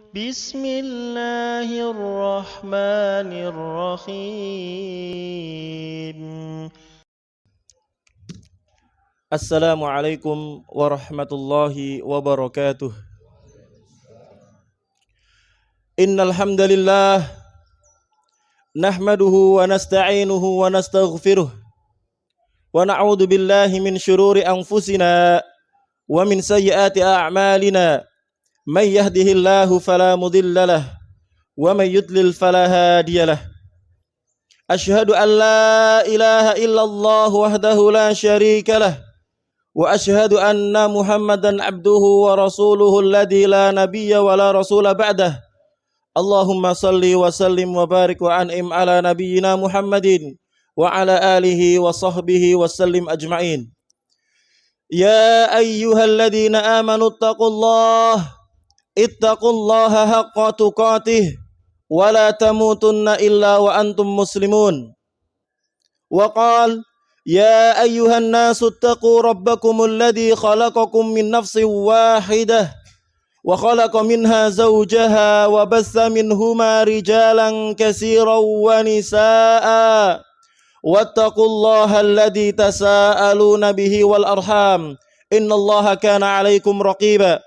Bismillahirrahmanirrahim. Assalamualaikum warahmatullahi wabarakatuh. Innal hamdalillah nahmaduhu wa nasta'inuhu wa nastaghfiruh wa na'udzu billahi min syururi anfusina wa min sayyiati a'malina. May yahdihillahu fala mudhillalah wa may yudlil fala hadiyalah. Asyhadu an la ilaha illallah wahdahu la syarikalah wa asyhadu anna Muhammadan abduhu wa rasuluhu alladzi la nabiyya wa la rasula ba'dah. Allahumma salli wa sallim wa barik wa an'im ala nabiyyina Muhammadin wa ala alihi wa sahbihi wa sallim ajma'in. Ya ayyuhalladzina amanu ittaqullaha haqqa tuqatih wa la tamutunna illa wa antum muslimun. Wa qala ya ayyuhan nasu ittaqu rabbakumul ladzi khalaqakum min nafsin wahidah wa khalaqa minha zawjaha wa bassa minhuma rijalan katsiran wa nisaa wattaqullaha alladzi tasaaluna bihi wal arham innallaha kana 'alaikum raqiba.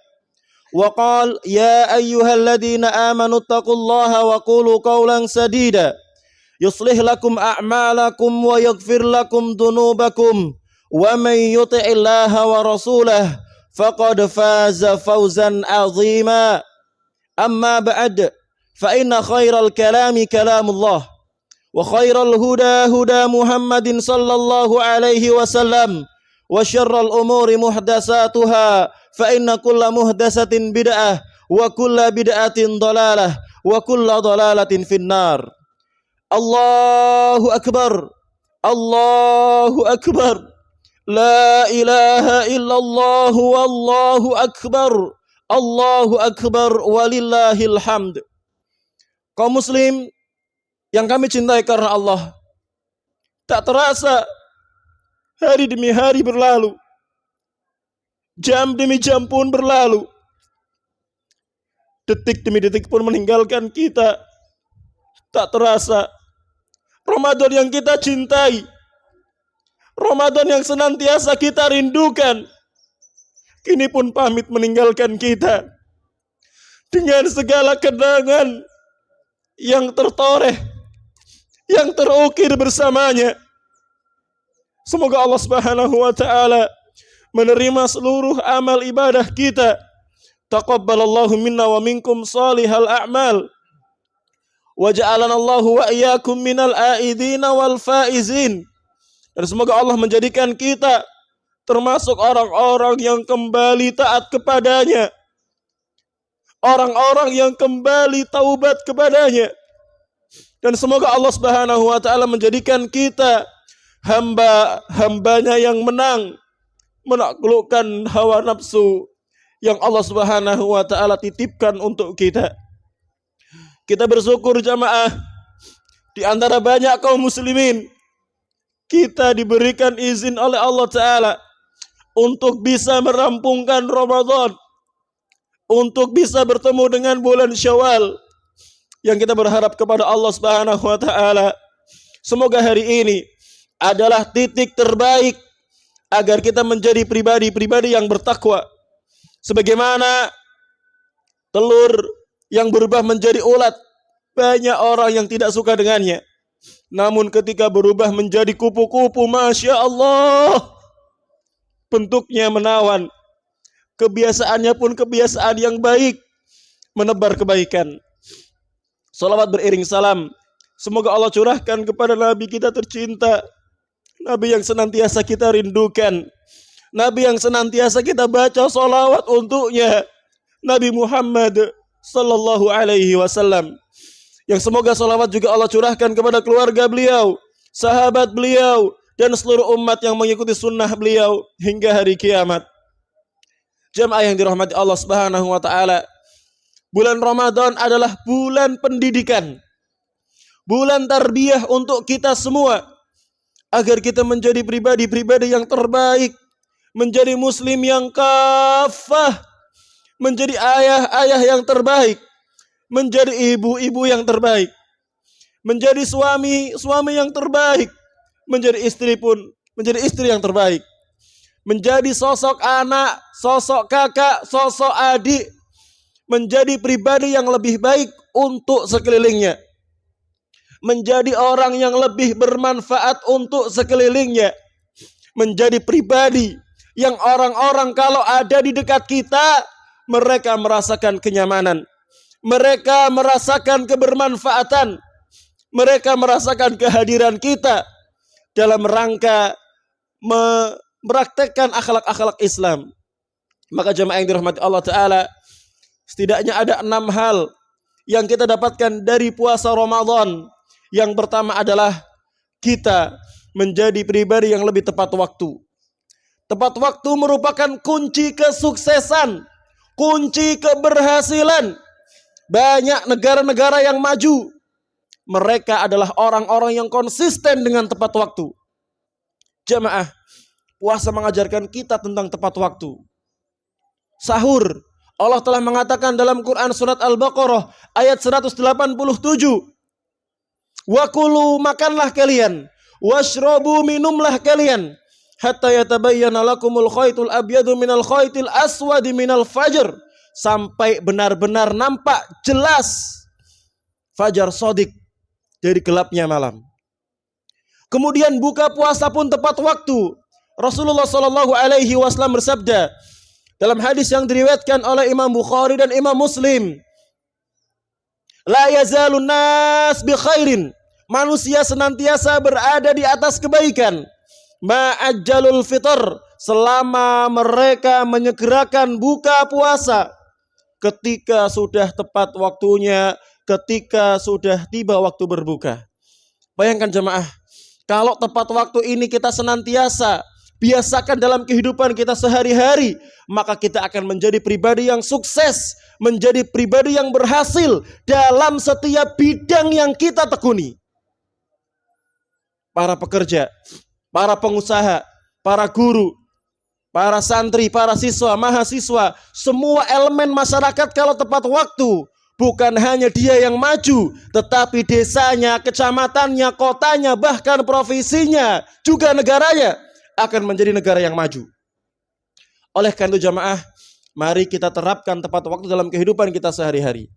Wa qala ya ayyuhalladzina amanu ittaqullaha wa qulu qawlan sadida yuslih lakum a'malakum wa yaghfir lakum dhunubakum wa may yuti'illaha wa rasulahu faqad faza fawzan 'azima. Amma ba'd, fa inna khairal kalami kalamullah wa khairal huda huda Muhammadin sallallahu alaihi wasallam wa syarrul umuri muhdatsatuha fa inna kulla muhdatsatin bid'ah wa kulla bid'atin dhalalah wa kulla dhalalatin finnar. Allahu akbar, Allahu akbar, la ilaha illallah wallahu akbar, Allahu akbar walillahil hamd. Kaum muslim yang kami cintai karena Allah, tak terasa hari demi hari berlalu, jam demi jam pun berlalu, detik demi detik pun meninggalkan kita. Tak terasa Ramadan yang kita cintai, Ramadan yang senantiasa kita rindukan, kini pun pamit meninggalkan kita dengan segala kenangan yang tertoreh, yang terukir bersamanya. Semoga Allah Subhanahu wa taala menerima seluruh amal ibadah kita. Taqabbalallahu minna wa minkum salihal a'mal. Wa ja'alana Allahu wa iyyakum minal aidina wal faizin. Dan semoga Allah menjadikan kita termasuk orang-orang yang kembali taat kepadanya, orang-orang yang kembali taubat kepadanya. Dan semoga Allah Subhanahu wa taala menjadikan kita hamba-hambanya yang menang, menaklukkan hawa nafsu yang Allah Subhanahu wa taala titipkan untuk kita. Kita bersyukur jamaah, di antara banyak kaum muslimin kita diberikan izin oleh Allah taala untuk bisa merampungkan Ramadan, untuk bisa bertemu dengan bulan Syawal, yang kita berharap kepada Allah Subhanahu wa taala semoga hari ini adalah titik terbaik agar kita menjadi pribadi-pribadi yang bertakwa. Sebagaimana telur yang berubah menjadi ulat, banyak orang yang tidak suka dengannya. Namun ketika berubah menjadi kupu-kupu, Masya Allah, bentuknya menawan, kebiasaannya pun kebiasaan yang baik, menebar kebaikan. Salawat beriring salam semoga Allah curahkan kepada Nabi kita tercinta, Nabi yang senantiasa kita rindukan, Nabi yang senantiasa kita baca salawat untuknya, Nabi Muhammad sallallahu alaihi wasallam, yang semoga salawat juga Allah curahkan kepada keluarga beliau, sahabat beliau, dan seluruh umat yang mengikuti sunnah beliau hingga hari kiamat. Jamaah yang dirahmati Allah Subhanahu wa taala, bulan Ramadan adalah bulan pendidikan, bulan tarbiyah untuk kita semua, agar kita menjadi pribadi-pribadi yang terbaik, menjadi muslim yang kafah, menjadi ayah-ayah yang terbaik, menjadi ibu-ibu yang terbaik, menjadi suami yang terbaik, menjadi istri pun menjadi istri yang terbaik, menjadi sosok anak, sosok kakak, sosok adik, menjadi pribadi yang lebih baik untuk sekelilingnya, menjadi orang yang lebih bermanfaat untuk sekelilingnya, menjadi pribadi yang orang-orang kalau ada di dekat kita, mereka merasakan kenyamanan, mereka merasakan kebermanfaatan, mereka merasakan kehadiran kita dalam rangka mempraktekkan akhlak-akhlak Islam. Maka jemaah yang dirahmati Allah Ta'ala, setidaknya ada 6 hal yang kita dapatkan dari puasa Ramadan. Yang pertama adalah kita menjadi pribadi yang lebih tepat waktu. Tepat waktu merupakan kunci kesuksesan, kunci keberhasilan. Banyak negara-negara yang maju, mereka adalah orang-orang yang konsisten dengan tepat waktu. Jamaah, puasa mengajarkan kita tentang tepat waktu. Sahur, Allah telah mengatakan dalam Quran surat Al-Baqarah ayat 187, wa kulu, makanlah kalian, washrabu, minumlah kalian, hatta yatabayyana lakumul khaytul abyadu minal khaytil aswadi minal fajr, sampai benar-benar nampak jelas fajar shadiq dari gelapnya malam. Kemudian buka puasa pun tepat waktu. Rasulullah sallallahu alaihi wasallam bersabda dalam hadis yang diriwayatkan oleh Imam Bukhari dan Imam Muslim, la yazalun nas bi khairin, manusia senantiasa berada di atas kebaikan, ma'ajjalul fitr, selama mereka menyegerakan buka puasa, ketika sudah tepat waktunya, ketika sudah tiba waktu berbuka. Bayangkan jemaah, kalau tepat waktu ini kita senantiasa biasakan dalam kehidupan kita sehari-hari, maka kita akan menjadi pribadi yang sukses, menjadi pribadi yang berhasil dalam setiap bidang yang kita tekuni. Para pekerja, para pengusaha, para guru, para santri, para siswa, mahasiswa, semua elemen masyarakat kalau tepat waktu, bukan hanya dia yang maju, tetapi desanya, kecamatannya, kotanya, bahkan provinsinya, juga negaranya akan menjadi negara yang maju. Oleh karena itu jamaah, mari kita terapkan tepat waktu dalam kehidupan kita sehari-hari.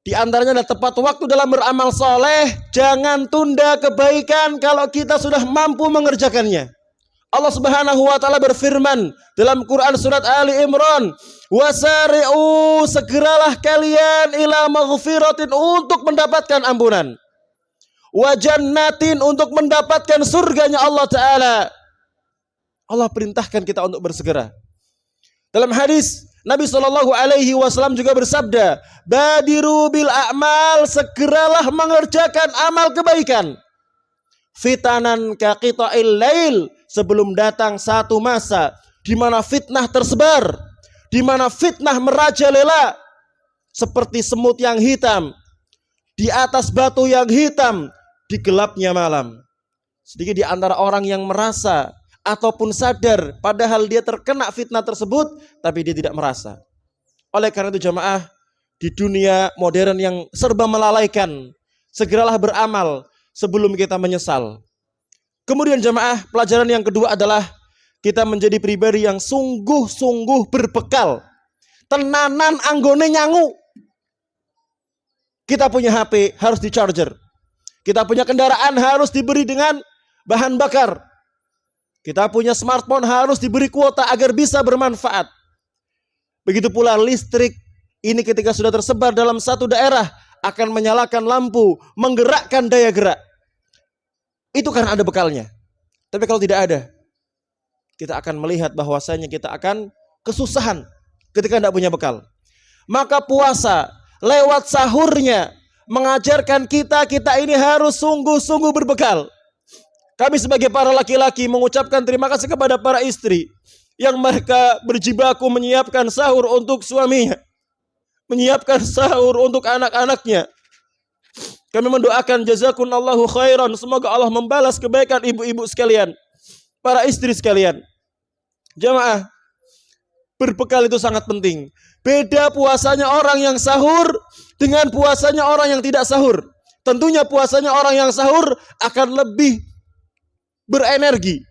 Di antaranya adalah tepat waktu dalam beramal soleh. Jangan tunda kebaikan kalau kita sudah mampu mengerjakannya. Allah Subhanahu wa taala berfirman dalam Quran surat Ali Imran, wasari'u, segeralah kalian ila maghfiratin, untuk mendapatkan ampunan, wa jannatin, untuk mendapatkan surganya Allah Ta'ala. Allah perintahkan kita untuk bersegera. Dalam hadis Nabi Shallallahu Alaihi Wasallam juga bersabda, badiru bil a'mal, segeralah mengerjakan amal kebaikan, fitanan kaqita'il lail, sebelum datang satu masa di mana fitnah tersebar, di mana fitnah merajalela seperti semut yang hitam di atas batu yang hitam di gelapnya malam. Sedikit di antara orang yang merasa ataupun sadar padahal dia terkena fitnah tersebut, tapi dia tidak merasa. Oleh karena itu jamaah, di dunia modern yang serba melalaikan, segeralah beramal sebelum kita menyesal. Kemudian jamaah, pelajaran yang kedua adalah kita menjadi pribadi yang sungguh-sungguh berbekal. Tenanan anggone nyangu. Kita punya HP harus di charger. Kita punya kendaraan harus diberi dengan bahan bakar. Kita punya smartphone harus diberi kuota agar bisa bermanfaat. Begitu pula listrik ini ketika sudah tersebar dalam satu daerah akan menyalakan lampu, menggerakkan daya gerak. Itu karena ada bekalnya. Tapi kalau tidak ada, kita akan melihat bahwasanya kita akan kesusahan ketika tidak punya bekal. Maka puasa lewat sahurnya mengajarkan kita ini harus sungguh-sungguh berbekal. Kami sebagai para laki-laki mengucapkan terima kasih kepada para istri yang mereka berjibaku menyiapkan sahur untuk suaminya, menyiapkan sahur untuk anak-anaknya. Kami mendoakan jazakumullahu khairan, semoga Allah membalas kebaikan ibu-ibu sekalian, para istri sekalian. Jamaah, berbekal itu sangat penting. Beda puasanya orang yang sahur dengan puasanya orang yang tidak sahur. Tentunya puasanya orang yang sahur akan lebih berenergi,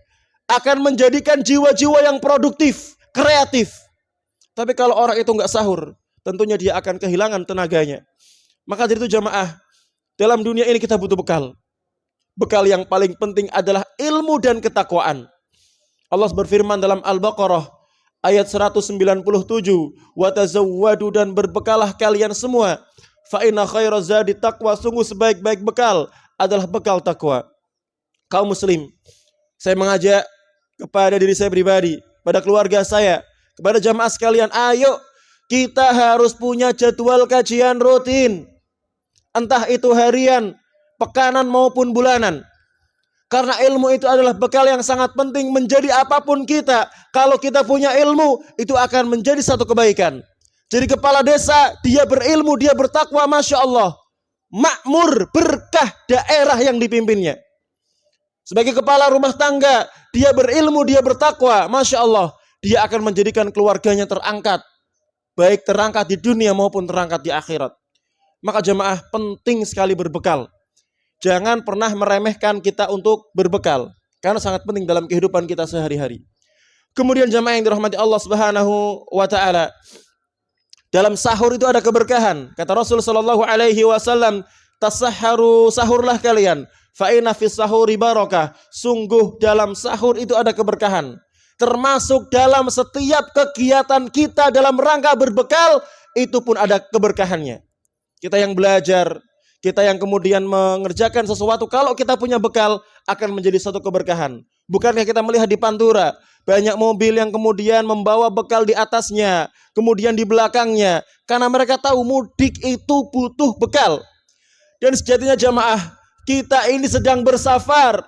akan menjadikan jiwa-jiwa yang produktif, kreatif. Tapi kalau orang itu nggak sahur, tentunya dia akan kehilangan tenaganya. Maka dari itu jamaah, dalam dunia ini kita butuh bekal. Bekal yang paling penting adalah ilmu dan ketakwaan. Allah berfirman dalam Al-Baqarah ayat 197, "Wa tazawwadu," dan berbekalah kalian semua. Fa inna khairaz zadi taqwa, sungguh sebaik-baik bekal adalah bekal takwa. Kaum muslim, saya mengajak kepada diri saya pribadi, pada keluarga saya, kepada jamaah sekalian, ayo kita harus punya jadwal kajian rutin. Entah itu harian, pekanan maupun bulanan. Karena ilmu itu adalah bekal yang sangat penting menjadi apapun kita. Kalau kita punya ilmu, itu akan menjadi satu kebaikan. Jadi kepala desa, dia berilmu, dia bertakwa, Masya Allah. Makmur, berkah daerah yang dipimpinnya. Sebagai kepala rumah tangga, dia berilmu, dia bertakwa, Masya Allah. Dia akan menjadikan keluarganya terangkat. Baik terangkat di dunia maupun terangkat di akhirat. Maka jemaah penting sekali berbekal. Jangan pernah meremehkan kita untuk berbekal. Karena sangat penting dalam kehidupan kita sehari-hari. Kemudian jemaah yang dirahmati Allah Subhanahu wa Ta'ala, dalam sahur itu ada keberkahan. Kata Rasul sallallahu alaihi wasallam, "Tasahharu, sahurlah kalian. Fa inna fis sahuri barakah." Sungguh dalam sahur itu ada keberkahan. Termasuk dalam setiap kegiatan kita dalam rangka berbekal, itu pun ada keberkahannya. Kita yang belajar, kita yang kemudian mengerjakan sesuatu, kalau kita punya bekal akan menjadi satu keberkahan. Bukankah kita melihat di Pantura, banyak mobil yang kemudian membawa bekal di atasnya, kemudian di belakangnya, karena mereka tahu mudik itu butuh bekal. Dan sejatinya jamaah, kita ini sedang bersafar,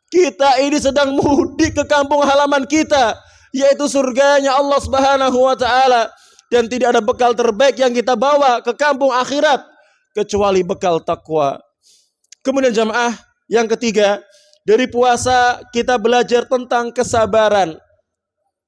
kita ini sedang mudik ke kampung halaman kita, yaitu surganya Allah Subhanahu wa Ta'ala. Dan tidak ada bekal terbaik yang kita bawa ke kampung akhirat kecuali bekal takwa. Kemudian jamaah yang ketiga, dari puasa kita belajar tentang kesabaran.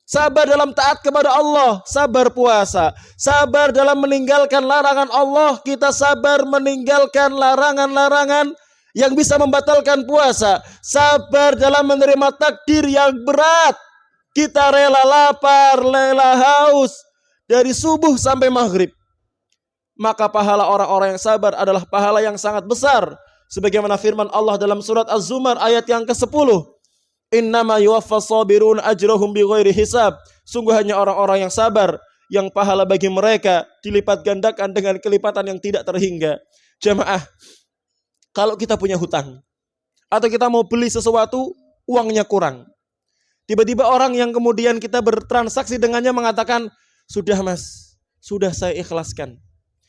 Sabar dalam taat kepada Allah, sabar puasa. Sabar dalam meninggalkan larangan Allah, kita sabar meninggalkan larangan-larangan yang bisa membatalkan puasa. Sabar dalam menerima takdir yang berat. Kita rela lapar, rela haus dari subuh sampai maghrib. Maka pahala orang-orang yang sabar adalah pahala yang sangat besar. Sebagaimana firman Allah dalam surat Az-Zumar ayat yang ke-10. Innama yuwaffas sabirun ajrahum bighairi hisab. Sungguh hanya orang-orang yang sabar yang pahala bagi mereka dilipat gandakan dengan kelipatan yang tidak terhingga. Jamaah, kalau kita punya hutang atau kita mau beli sesuatu, uangnya kurang. Tiba-tiba orang yang kemudian kita bertransaksi dengannya mengatakan, "Sudah mas, sudah saya ikhlaskan,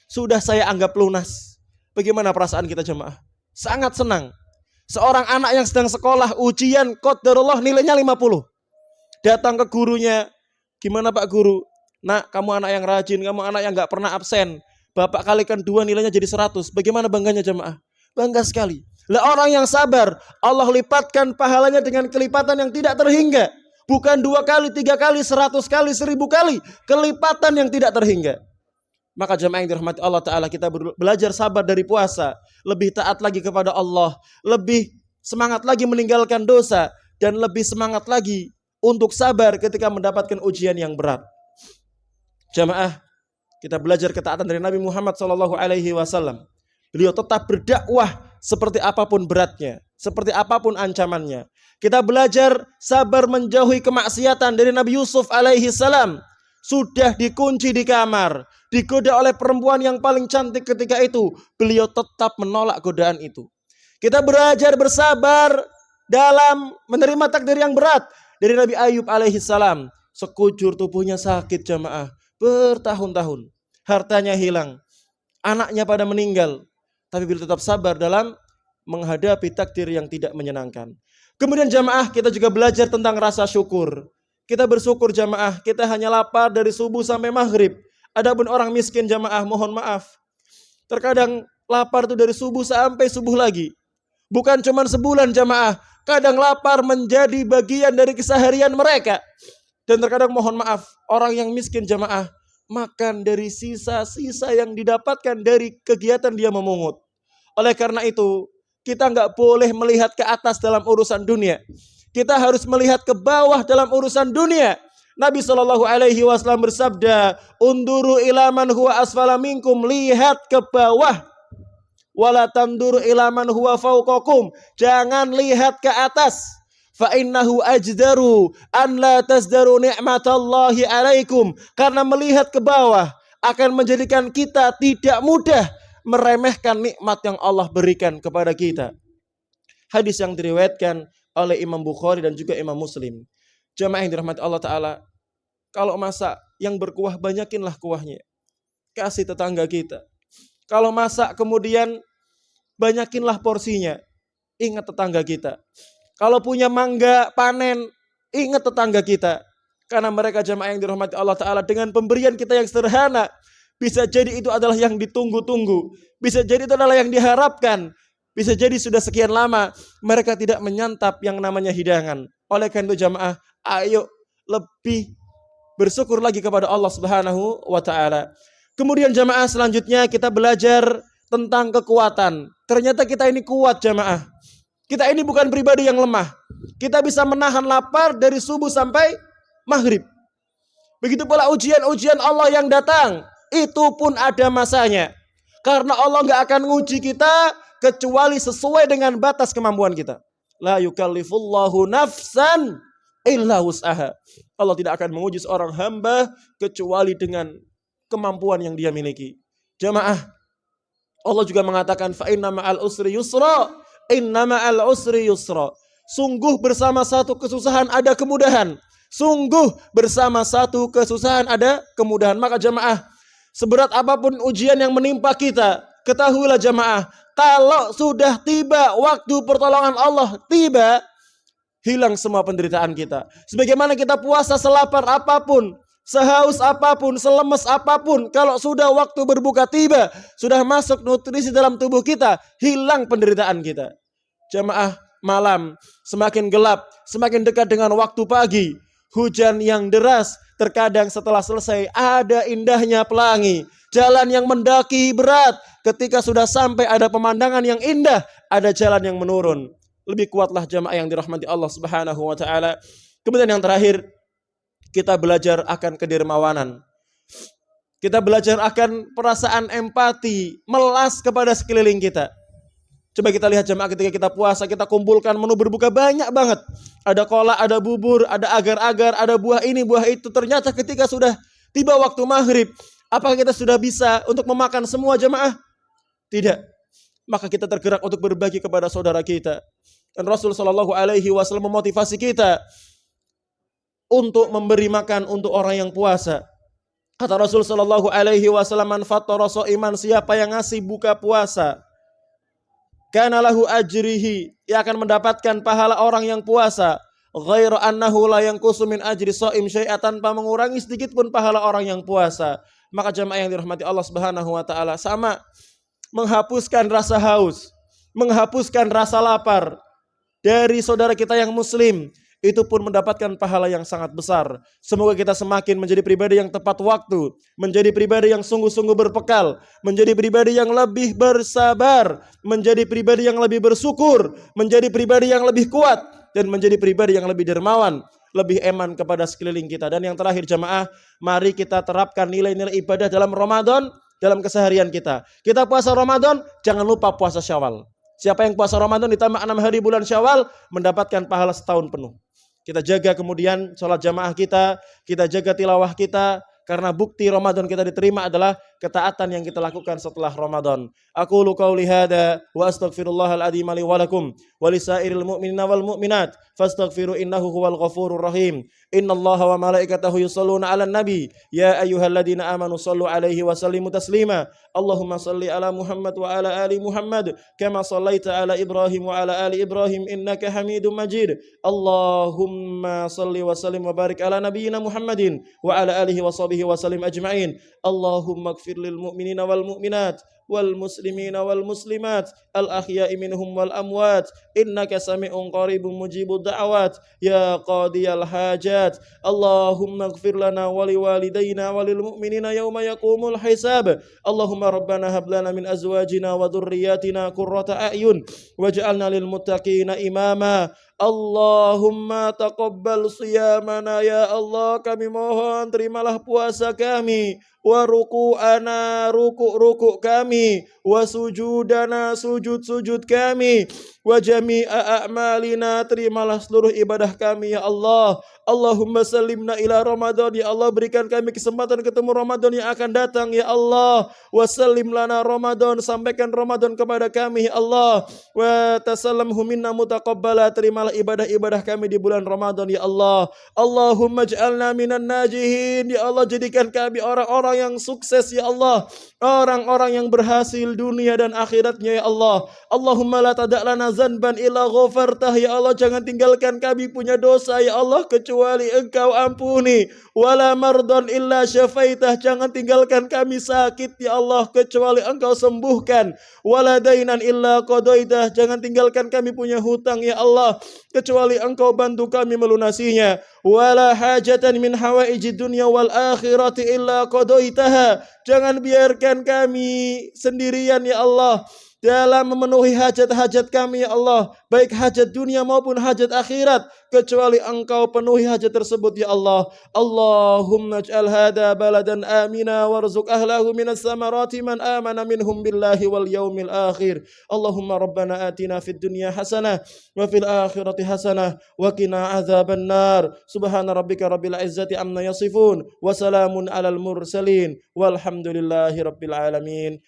sudah saya anggap lunas." Bagaimana perasaan kita jemaah? Sangat senang. Seorang anak yang sedang sekolah ujian qadarullah nilainya 50. Datang ke gurunya, "Gimana Pak Guru? Nak, kamu anak yang rajin, kamu anak yang gak pernah absen. Bapak kalikan 2 nilainya jadi 100. Bagaimana bangganya jemaah?" Bangga sekali. Lah orang yang sabar, Allah lipatkan pahalanya dengan kelipatan yang tidak terhingga. Bukan 2 kali, 3 kali, 100 kali, 1000 kali. Kelipatan yang tidak terhingga. Maka jemaah yang dirahmati Allah Ta'ala, kita belajar sabar dari puasa. Lebih taat lagi kepada Allah. Lebih semangat lagi meninggalkan dosa. Dan lebih semangat lagi untuk sabar ketika mendapatkan ujian yang berat. Jemaah, kita belajar ketaatan dari Nabi Muhammad SAW. Beliau tetap berdakwah seperti apapun beratnya, seperti apapun ancamannya. Kita belajar sabar menjauhi kemaksiatan dari Nabi Yusuf alaihissalam. Sudah dikunci di kamar, digoda oleh perempuan yang paling cantik ketika itu, beliau tetap menolak godaan itu. Kita belajar bersabar dalam menerima takdir yang berat dari Nabi Ayub alaihissalam. Sekujur tubuhnya sakit jamaah, bertahun-tahun, hartanya hilang, anaknya pada meninggal, tapi beliau tetap sabar dalam menghadapi takdir yang tidak menyenangkan. Kemudian jamaah, kita juga belajar tentang rasa syukur. Kita bersyukur jamaah, kita hanya lapar dari subuh sampai maghrib. Adapun orang miskin jamaah, mohon maaf, terkadang lapar itu dari subuh sampai subuh lagi. Bukan cuma sebulan jamaah, kadang lapar menjadi bagian dari keseharian mereka. Dan terkadang mohon maaf, orang yang miskin jamaah makan dari sisa-sisa yang didapatkan dari kegiatan dia memungut. Oleh karena itu, kita nggak boleh melihat ke atas dalam urusan dunia. Kita harus melihat ke bawah dalam urusan dunia. Nabi SAW bersabda, "Unduru ila man huwa asfala minkum," lihat ke bawah. "Wala tanduru ila man huwa fauqakum," jangan lihat ke atas. Fa innahu ajdaru an la tazdaru ni'matallahi alaikum, karena melihat ke bawah akan menjadikan kita tidak mudah meremehkan nikmat yang Allah berikan kepada kita. Hadis yang diriwayatkan oleh Imam Bukhari dan juga Imam Muslim. Jamaah yang dirahmati Allah Ta'ala, kalau masak yang berkuah, banyakinlah kuahnya, kasih tetangga kita. Kalau masak kemudian banyakinlah porsinya, ingat tetangga kita. Kalau punya mangga panen, ingat tetangga kita. Karena mereka jamaah yang dirahmati Allah Ta'ala, dengan pemberian kita yang sederhana, bisa jadi itu adalah yang ditunggu-tunggu, bisa jadi itu adalah yang diharapkan, bisa jadi sudah sekian lama mereka tidak menyantap yang namanya hidangan. Oleh karena itu jamaah, ayo lebih bersyukur lagi kepada Allah Subhanahu wa Ta'ala. Kemudian jamaah selanjutnya kita belajar tentang kekuatan. Ternyata kita ini kuat jamaah. Kita ini bukan pribadi yang lemah. Kita bisa menahan lapar dari subuh sampai maghrib. Begitu pula ujian-ujian Allah yang datang, itu pun ada masanya. Karena Allah gak akan nguji kita kecuali sesuai dengan batas kemampuan kita. La yukallifullahu nafsan illa wus'aha. Allah tidak akan menguji seorang hamba kecuali dengan kemampuan yang dia miliki. Jamaah, Allah juga mengatakan fa inna ma'al usri yusra, inna ma'al usri yusra. Sungguh bersama satu kesusahan ada kemudahan. Sungguh bersama satu kesusahan ada kemudahan. Maka jamaah, seberat apapun ujian yang menimpa kita, ketahuilah jamaah, kalau sudah tiba waktu pertolongan Allah tiba, hilang semua penderitaan kita. Sebagaimana kita puasa selapar apapun, sehaus apapun, selemes apapun, kalau sudah waktu berbuka tiba, sudah masuk nutrisi dalam tubuh kita, hilang penderitaan kita. Jamaah, malam semakin gelap, semakin dekat dengan waktu pagi, hujan yang deras, terkadang setelah selesai ada indahnya pelangi, jalan yang mendaki berat, ketika sudah sampai ada pemandangan yang indah, ada jalan yang menurun. Lebih kuatlah jamaah yang dirahmati Allah Subhanahu wa Ta'ala. Kemudian yang terakhir, kita belajar akan kedermawanan. Kita belajar akan perasaan empati, melas kepada sekeliling kita. Coba kita lihat jamaah, ketika kita puasa, kita kumpulkan menu berbuka banyak banget. Ada kolak, ada bubur, ada agar-agar, ada buah ini, buah itu. Ternyata ketika sudah tiba waktu maghrib, apakah kita sudah bisa untuk memakan semua jamaah? Tidak. Maka kita tergerak untuk berbagi kepada saudara kita. Dan Rasulullah SAW memotivasi kita untuk memberi makan untuk orang yang puasa. Kata Rasulullah SAW, "Man fattara sha'iman," siapa yang ngasih buka puasa, kana lahu ajrihi, ia akan mendapatkan pahala orang yang puasa, ghairu annahu la yanqusu min ajri shaim syai'a, tanpa mengurangi sedikit pun pahala orang yang puasa. Maka jamaah yang dirahmati Allah Subhanahu wa Ta'ala, sama menghapuskan rasa haus, menghapuskan rasa lapar dari saudara kita yang muslim, itu pun mendapatkan pahala yang sangat besar. Semoga kita semakin menjadi pribadi yang tepat waktu, menjadi pribadi yang sungguh-sungguh berpekal, menjadi pribadi yang lebih bersabar, menjadi pribadi yang lebih bersyukur, menjadi pribadi yang lebih kuat, dan menjadi pribadi yang lebih dermawan, lebih eman kepada sekeliling kita. Dan yang terakhir jamaah, mari kita terapkan nilai-nilai ibadah dalam Ramadan, dalam keseharian kita. Kita puasa Ramadan, jangan lupa puasa Syawal. Siapa yang puasa Ramadan ditambah 6 hari bulan Syawal, mendapatkan pahala setahun penuh. Kita jaga kemudian sholat jamaah kita jaga tilawah kita, karena bukti Ramadan kita diterima adalah ketaatan yang kita lakukan setelah Ramadan. Aqulu qauli hadza wa astaghfirullahal adzim li wa lakum wa lisairil mu'minina wal mu'minat fastaghfiru innahu huwal ghafurur rahim. Innallaha wa malaikatahu yusholluna 'alan nabi ya ayyuhalladzina amanu shallu 'alaihi wa sallimu taslima. Allahumma shalli ala Muhammad wa ala ali Muhammad kama shallaita ala Ibrahim wa ala ali Ibrahim innaka Hamidum Majid. Allahumma shalli wa sallim wa barik ala nabiyyina Muhammadin wa ala alihi wa sahbihi wa sallim ajma'in. Allahumma ighfir lil mu'minina wal mu'minat والمسلمين والمسلمات الأحياء منهم والأموات إنك سميع قريب مجيب الدعوات يا قاضي الحاجات اللهم اغفر لنا ولوالدينا وللمؤمنين يوم يقوم الحساب اللهم ربنا هب لنا من أزواجنا وذرياتنا قرة أعين واجعلنا للمتقين إماما Allahumma taqabbal siyamana ya Allah, kami mohon terimalah puasa kami, wa ruku'ana ruku' kami, wa sujudana sujud kami, wa jami'a a'malina terimalah seluruh ibadah kami ya Allah. Allahumma salimna ila Ramadan ya Allah, berikan kami kesempatan ketemu Ramadan yang akan datang ya Allah. Wa salim lana Ramadan, sampaikan Ramadan kepada kami ya Allah. Wa tasallamhu minna mutaqabbala, terimalah ibadah-ibadah kami di bulan Ramadan ya Allah. Allahumma ij'alna minan najihin ya Allah, jadikan kami orang-orang yang sukses ya Allah, orang-orang yang berhasil dunia dan akhiratnya ya Allah. Allahumma la tada' lana zanban illa ghafartah ya Allah, jangan tinggalkan kami punya dosa ya Allah kecuali Engkau ampuni. Wala mardon illa syafaitah, jangan tinggalkan kami sakit ya Allah kecuali Engkau sembuhkan. Wala dainan illa qadaitah, jangan tinggalkan kami punya hutang ya Allah kecuali Engkau bantu kami melunasinya. Wala hajatan min hawaijid dunya wal akhirati illa qadaitaha, jangan biarkan kami sendirian ya Allah dalam memenuhi hajat-hajat kami ya Allah, baik hajat dunia maupun hajat akhirat, kecuali Engkau penuhi hajat tersebut ya Allah. Allahumma ij'al hadha baladan amina warzuq ahlahu minas samarati man amana minhum billahi wal yaumil akhir. Allahumma rabbana atina fid dunya hasanah wa fil akhirati hasanah wa qina adzaban nar. Subhana rabbika rabbil izzati amma yasifun wa salamun alal mursalin walhamdulillahi rabbil alamin.